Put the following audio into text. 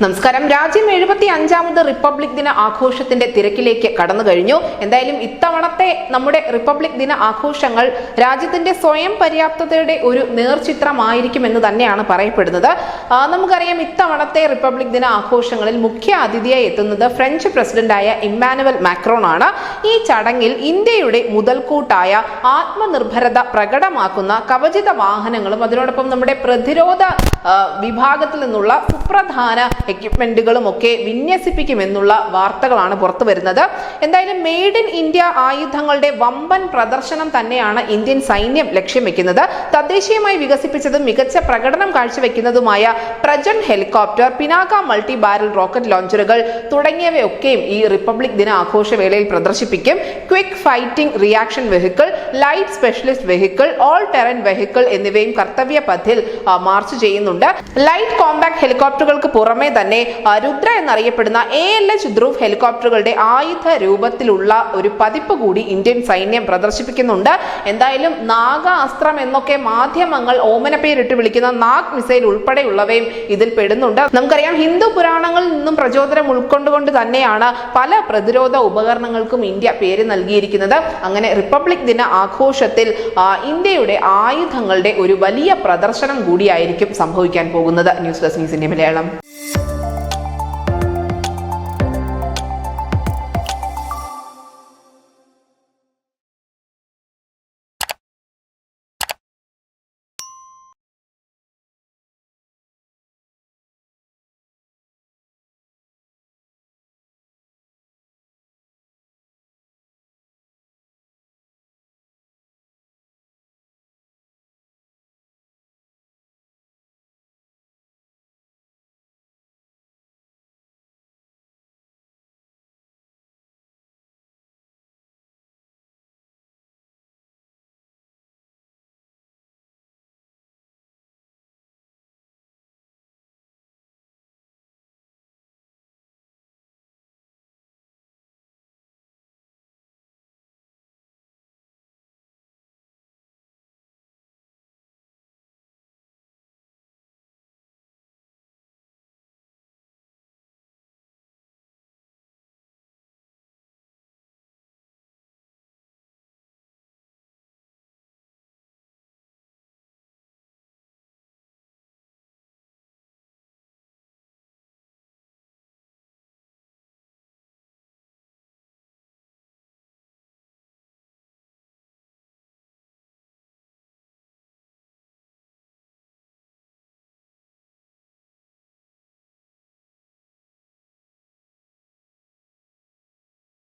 നമസ്കാരം. രാജ്യം 75ാമത് റിപ്പബ്ലിക് ദിന ആഘോഷത്തിന്റെ തിരക്കിലേക്ക് കടന്നു കഴിഞ്ഞു. എന്തായാലും ഇത്തവണത്തെ നമ്മുടെ റിപ്പബ്ലിക് ദിന ആഘോഷങ്ങൾ രാജ്യത്തിന്റെ സ്വയം പര്യാപ്തതയുടെ ഒരു നേർചിത്രമായിരിക്കുമെന്ന് തന്നെയാണ് പറയപ്പെടുന്നത്. നമുക്കറിയാം, ഇത്തവണത്തെ റിപ്പബ്ലിക് ദിന ആഘോഷങ്ങളിൽ മുഖ്യ അതിഥിയായി എത്തുന്നത് ഫ്രഞ്ച് പ്രസിഡന്റായ ഇമ്മാനുവൽ മാക്രോൺ ആണ്. ഈ ചടങ്ങിൽ ഇന്ത്യയുടെ മുതൽക്കൂട്ടായ ആത്മനിർഭരത പ്രകടമാക്കുന്ന കവചിത വാഹനങ്ങളും അതിനോടൊപ്പം നമ്മുടെ പ്രതിരോധ വിഭാഗത്തിൽ നിന്നുള്ള സുപ്രധാന എക്യുപ്മെന്റുകളും ഒക്കെ വിന്യസിപ്പിക്കുമെന്നുള്ള വാർത്തകളാണ് പുറത്തു വരുന്നത്. എന്തായാലും മെയ്ഡ് ഇൻ ഇന്ത്യ ആയുധങ്ങളുടെ വമ്പൻ പ്രദർശനം തന്നെയാണ് ഇന്ത്യൻ സൈന്യം ലക്ഷ്യം വെക്കുന്നത്. തദ്ദേശീയമായി വികസിപ്പിച്ചതും മികച്ച പ്രകടനം കാഴ്ചവെക്കുന്നതുമായ പ്രജൻ helicopter, Pinaka multi barrel rocket ലോഞ്ചറുകൾ തുടങ്ങിയവയൊക്കെയും ഈ റിപ്പബ്ലിക് ദിന ആഘോഷവേളയിൽ പ്രദർശിപ്പിക്കും. Quick fighting reaction vehicle, light specialist vehicle, all terrain vehicle എന്നിവയും കർത്തവ്യ പഥിൽ മാർച്ച് ചെയ്യുന്നുണ്ട്. ലൈറ്റ് കോമ്പാക്ട് ഹെലികോപ്റ്ററുകൾക്ക് പുറമെ തന്നെ രുദ്ര എന്നറിയപ്പെടുന്ന ALH ധ്രുവ് ഹെലികോപ്റ്ററുകളുടെ ആയുധ രൂപത്തിലുള്ള ഒരു പതിപ്പ് കൂടി ഇന്ത്യൻ സൈന്യം പ്രദർശിപ്പിക്കുന്നുണ്ട്. എന്തായാലും നാഗ അസ്ത്രം എന്നൊക്കെ മാധ്യമങ്ങൾ ഓമന പേരിട്ട് വിളിക്കുന്ന നാഗ് മിസൈൽ ഉൾപ്പെടെയുള്ളവയും ഇതിൽ പെടുന്നുണ്ട്. നമുക്കറിയാം, ഹിന്ദു പുരാണങ്ങളിൽ നിന്നും പ്രചോദനം ഉൾക്കൊണ്ടുകൊണ്ട് തന്നെയാണ് പല പ്രതിരോധ ഉപകരണങ്ങൾക്കും ഇന്ത്യ പേര് നൽകിയിരിക്കുന്നത്. അങ്ങനെ റിപ്പബ്ലിക് ദിന ആഘോഷത്തിൽ ഇന്ത്യയുടെ ആയുധങ്ങളുടെ ഒരു വലിയ പ്രദർശനം കൂടിയായിരിക്കും സംഭവിക്കാൻ പോകുന്നത്. News desk news India Malayalam.